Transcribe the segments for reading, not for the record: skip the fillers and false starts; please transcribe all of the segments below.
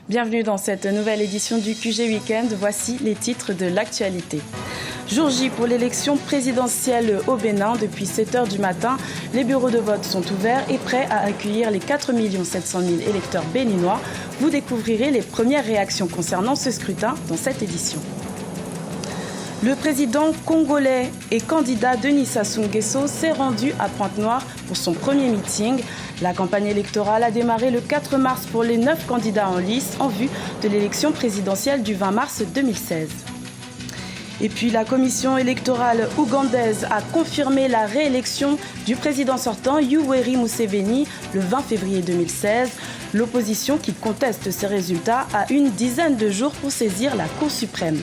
Bienvenue dans cette nouvelle édition du QG Weekend. Voici les titres de l'actualité. Jour J pour l'élection présidentielle au Bénin. Depuis 7 h du matin, les bureaux de vote sont ouverts et prêts à accueillir les 4 700 000 électeurs béninois. Vous découvrirez les premières réactions concernant ce scrutin dans cette édition. Le président congolais et candidat Denis Sassou Nguesso s'est rendu à Pointe-Noire pour son premier meeting. La campagne électorale a démarré le 4 mars pour les 9 candidats en lice en vue de l'élection présidentielle du 20 mars 2016. Et puis la commission électorale ougandaise a confirmé la réélection du président sortant Yoweri Museveni le 20 février 2016. L'opposition qui conteste ces résultats a une dizaine de jours pour saisir la Cour suprême.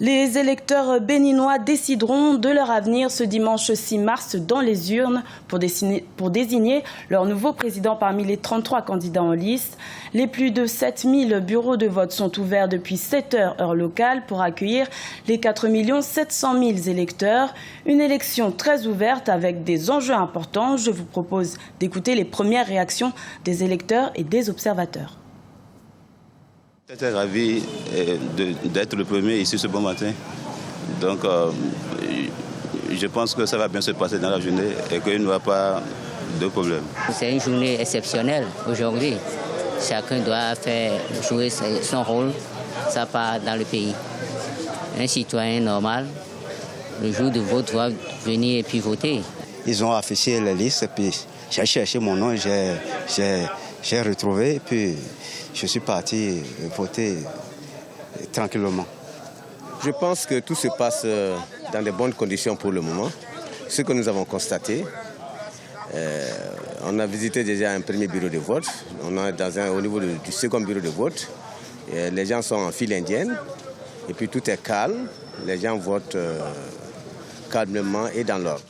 Les électeurs béninois décideront de leur avenir ce dimanche 6 mars dans les urnes pour désigner leur nouveau président parmi les 33 candidats en lice. Les plus de 7000 bureaux de vote sont ouverts depuis 7 h heure locale pour accueillir les 4 700 000 électeurs. Une élection très ouverte avec des enjeux importants. Je vous propose d'écouter les premières réactions des électeurs et des observateurs. J'étais ravi d'être le premier ici ce bon matin. Donc, je pense que ça va bien se passer dans la journée et qu'il n'y aura pas de problème. C'est une journée exceptionnelle aujourd'hui. Chacun doit jouer son rôle, sa part dans le pays. Un citoyen normal, le jour de vote, doit venir et puis voter. Ils ont affiché la liste et puis j'ai cherché mon nom, j'ai retrouvé et puis je suis parti voter tranquillement. Je pense que tout se passe dans de bonnes conditions pour le moment. Ce que nous avons constaté, on a visité déjà un premier bureau de vote. On est au niveau du second bureau de vote. Les gens sont en file indienne et puis tout est calme. Les gens votent calmement et dans l'ordre.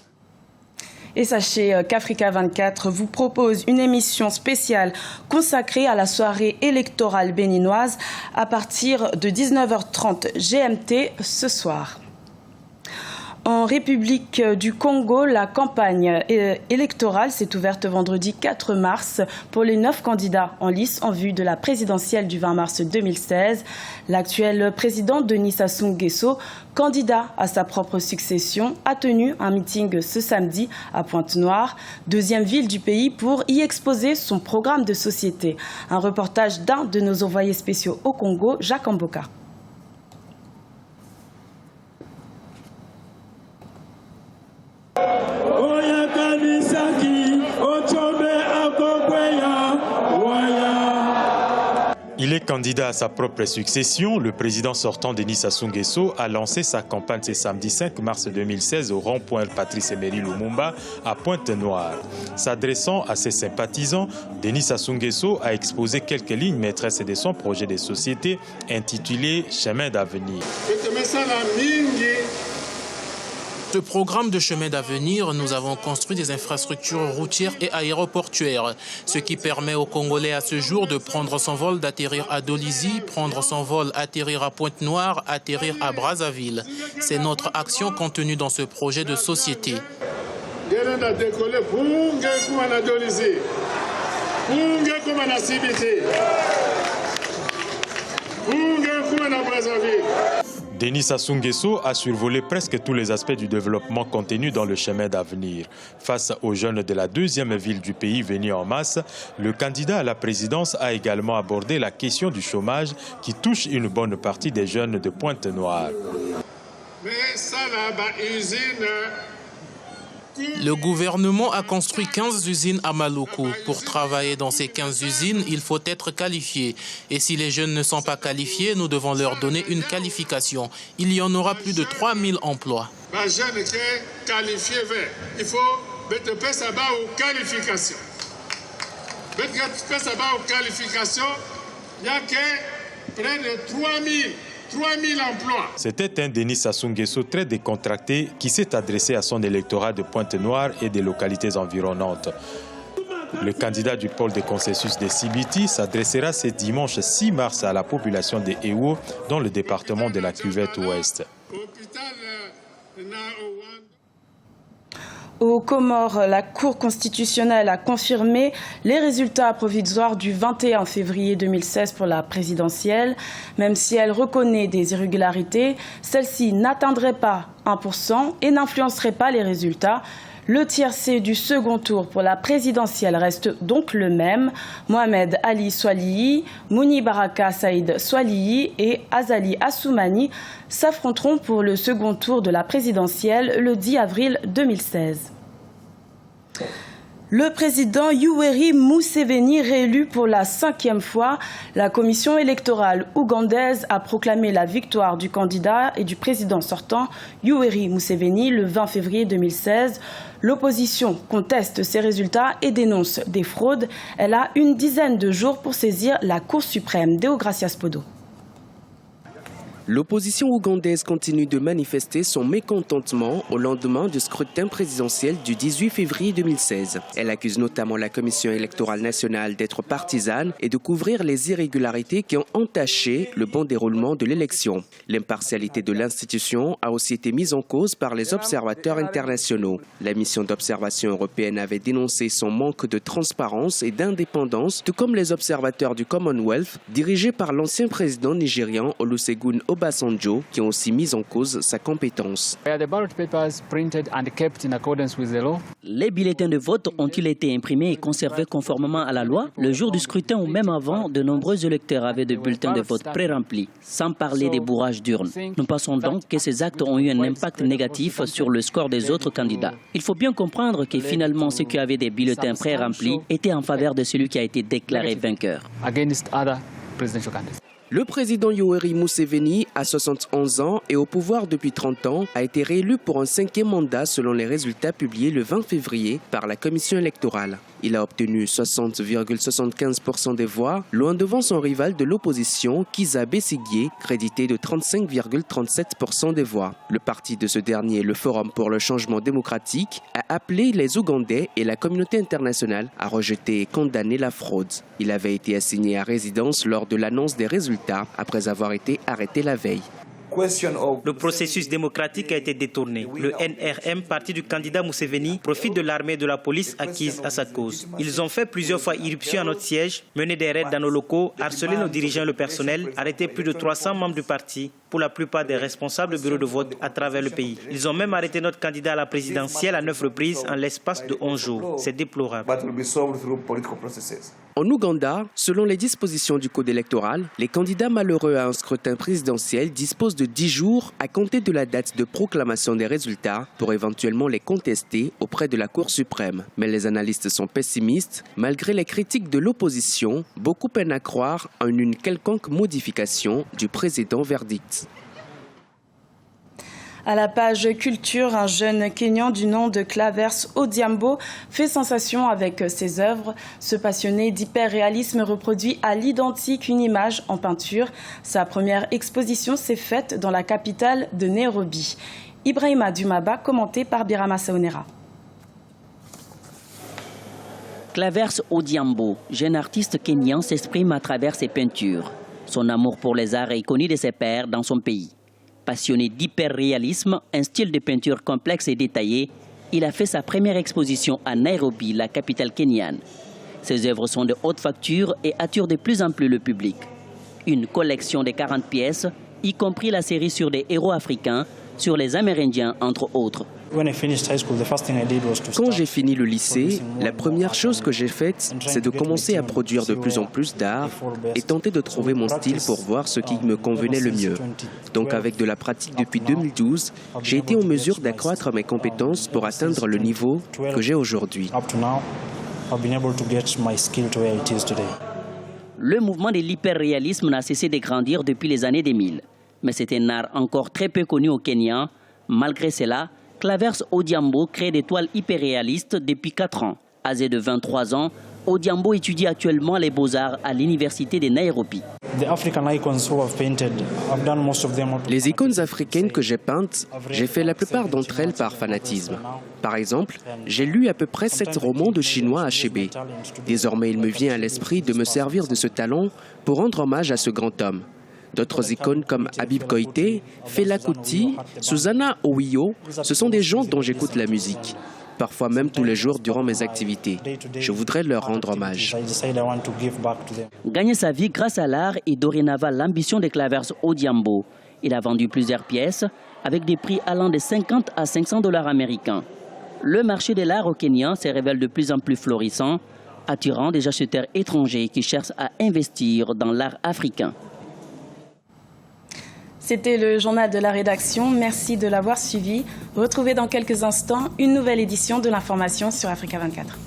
Et sachez qu'Africa 24 vous propose une émission spéciale consacrée à la soirée électorale béninoise à partir de 19 h 30 GMT ce soir. En République du Congo, la campagne électorale s'est ouverte vendredi 4 mars pour les 9 candidats en lice en vue de la présidentielle du 20 mars 2016. L'actuel président Denis Sassou Nguesso, candidat à sa propre succession, a tenu un meeting ce samedi à Pointe-Noire, deuxième ville du pays, pour y exposer son programme de société. Un reportage d'un de nos envoyés spéciaux au Congo, Jacques Amboka. Il est candidat à sa propre succession. Le président sortant Denis Sassou Nguesso a lancé sa campagne ce samedi 5 mars 2016 au rond-point Patrice Emery Lumumba à Pointe-Noire. S'adressant à ses sympathisants, Denis Sassou Nguesso a exposé quelques lignes maîtresses de son projet de société intitulé « Chemin d'avenir ». Ce programme de chemin d'avenir, nous avons construit des infrastructures routières et aéroportuaires, ce qui permet aux Congolais à ce jour de prendre son vol, d'atterrir à Dolisie, prendre son vol, atterrir à Pointe-Noire, atterrir à Brazzaville. C'est notre action contenue dans ce projet de société. Denis Sassou Nguesso a survolé presque tous les aspects du développement contenus dans le chemin d'avenir. Face aux jeunes de la deuxième ville du pays venus en masse, le candidat à la présidence a également abordé la question du chômage qui touche une bonne partie des jeunes de Pointe-Noire. Le gouvernement a construit 15 usines à Maluku. Pour travailler dans ces 15 usines, il faut être qualifié. Et si les jeunes ne sont pas qualifiés, nous devons leur donner une qualification. Il y en aura plus de 3000 emplois. Les jeunes qui sont qualifiés, il faut mettre ça aux qualifications. Mettre ça aux qualifications, il y a que près de 3000 emplois. C'était un Denis Sassou Nguesso très décontracté qui s'est adressé à son électorat de Pointe-Noire et des localités environnantes. Le candidat du pôle de consensus de Sibiti s'adressera ce dimanche 6 mars à la population de Ewo dans le département de la Cuvette Ouest. Aux Comores, la Cour constitutionnelle a confirmé les résultats provisoires du 21 février 2016 pour la présidentielle. Même si elle reconnaît des irrégularités, celle-ci n'atteindrait pas 1% et n'influencerait pas les résultats. Le tiercé du second tour pour la présidentielle reste donc le même. Mohamed Ali Swalihi, Mouni Baraka Saïd Swalihi et Azali Assoumani s'affronteront pour le second tour de la présidentielle le 10 avril 2016. Le président Yoweri Museveni, réélu pour la 5e fois, la commission électorale ougandaise a proclamé la victoire du candidat et du président sortant Yoweri Museveni le 20 février 2016. L'opposition conteste ces résultats et dénonce des fraudes. Elle a une dizaine de jours pour saisir la Cour suprême. Deogracias Podo. L'opposition ougandaise continue de manifester son mécontentement au lendemain du scrutin présidentiel du 18 février 2016. Elle accuse notamment la Commission électorale nationale d'être partisane et de couvrir les irrégularités qui ont entaché le bon déroulement de l'élection. L'impartialité de l'institution a aussi été mise en cause par les observateurs internationaux. La mission d'observation européenne avait dénoncé son manque de transparence et d'indépendance, tout comme les observateurs du Commonwealth, dirigés par l'ancien président nigérian Olusegun Obasanjo, qui ont aussi mis en cause sa compétence. Les bulletins de vote ont-ils été imprimés et conservés conformément à la loi? Le jour du scrutin ou même avant, de nombreux électeurs avaient des bulletins de vote pré-remplis, sans parler des bourrages d'urnes. Nous pensons donc que ces actes ont eu un impact négatif sur le score des autres candidats. Il faut bien comprendre que finalement ceux qui avaient des bulletins pré-remplis étaient en faveur de celui qui a été déclaré vainqueur. Le président Yoweri Museveni, à 71 ans et au pouvoir depuis 30 ans, a été réélu pour un 5e mandat selon les résultats publiés le 20 février par la commission électorale. Il a obtenu 60,75% des voix, loin devant son rival de l'opposition, Kizza Besigye, crédité de 35,37% des voix. Le parti de ce dernier, le Forum pour le changement démocratique, a appelé les Ougandais et la communauté internationale à rejeter et condamner la fraude. Il avait été assigné à résidence lors de l'annonce des résultats après avoir été arrêté la veille. Le processus démocratique a été détourné. Le NRM, parti du candidat Museveni, profite de l'armée et de la police acquise à sa cause. Ils ont fait plusieurs fois irruption à notre siège, mené des raids dans nos locaux, harcelé nos dirigeants et le personnel, arrêté plus de 300 membres du parti, pour la plupart des responsables de bureaux de vote à travers le pays. Ils ont même arrêté notre candidat à la présidentielle à 9 reprises en l'espace de 11 jours. C'est déplorable. En Ouganda, selon les dispositions du code électoral, les candidats malheureux à un scrutin présidentiel disposent de 10 jours à compter de la date de proclamation des résultats pour éventuellement les contester auprès de la Cour suprême. Mais les analystes sont pessimistes. Malgré les critiques de l'opposition, beaucoup peinent à croire en une quelconque modification du précédent verdict. À la page culture, un jeune Kenyan du nom de Clavers Odhiambo fait sensation avec ses œuvres. Ce passionné d'hyperréalisme reproduit à l'identique une image en peinture. Sa première exposition s'est faite dans la capitale de Nairobi. Ibrahima Dumaba, commenté par Birama Saonera. Clavers Odhiambo, jeune artiste kenyan, s'exprime à travers ses peintures. Son amour pour les arts est connu de ses pairs dans son pays. Passionné d'hyperréalisme, un style de peinture complexe et détaillé, il a fait sa première exposition à Nairobi, la capitale kenyane. Ses œuvres sont de haute facture et attirent de plus en plus le public. Une collection de 40 pièces, y compris la série sur des héros africains, sur les Amérindiens, entre autres. Quand j'ai fini le lycée, la première chose que j'ai faite, c'est de commencer à produire de plus en plus d'art et tenter de trouver mon style pour voir ce qui me convenait le mieux. Donc avec de la pratique depuis 2012, j'ai été en mesure d'accroître mes compétences pour atteindre le niveau que j'ai aujourd'hui. Le mouvement de l'hyperréalisme n'a cessé de grandir depuis les années 2000. Mais c'est un art encore très peu connu au Kenya. Malgré cela, Clavers Odhiambo crée des toiles hyperréalistes depuis 4 ans. Âgé de 23 ans, Odhiambo étudie actuellement les beaux-arts à l'université de Nairobi. Les icônes africaines que j'ai peintes, j'ai fait la plupart d'entre elles par fanatisme. Par exemple, j'ai lu à peu près 7 romans de chinois achébés. Désormais, il me vient à l'esprit de me servir de ce talent pour rendre hommage à ce grand homme. D'autres icônes comme Habib Koité, Fela Kuti, Susanna Owiyo, ce sont des gens dont j'écoute la musique. parfois même tous les jours durant mes activités. Je voudrais leur rendre hommage. Gagner sa vie grâce à l'art est dorénavant l'ambition de Clavers Odiambo. Il a vendu plusieurs pièces avec des prix allant de 50 à 500 $ américains. Le marché de l'art au Kenya se révèle de plus en plus florissant, attirant des acheteurs étrangers qui cherchent à investir dans l'art africain. C'était le journal de la rédaction. Merci de l'avoir suivi. Retrouvez dans quelques instants une nouvelle édition de l'information sur Africa 24.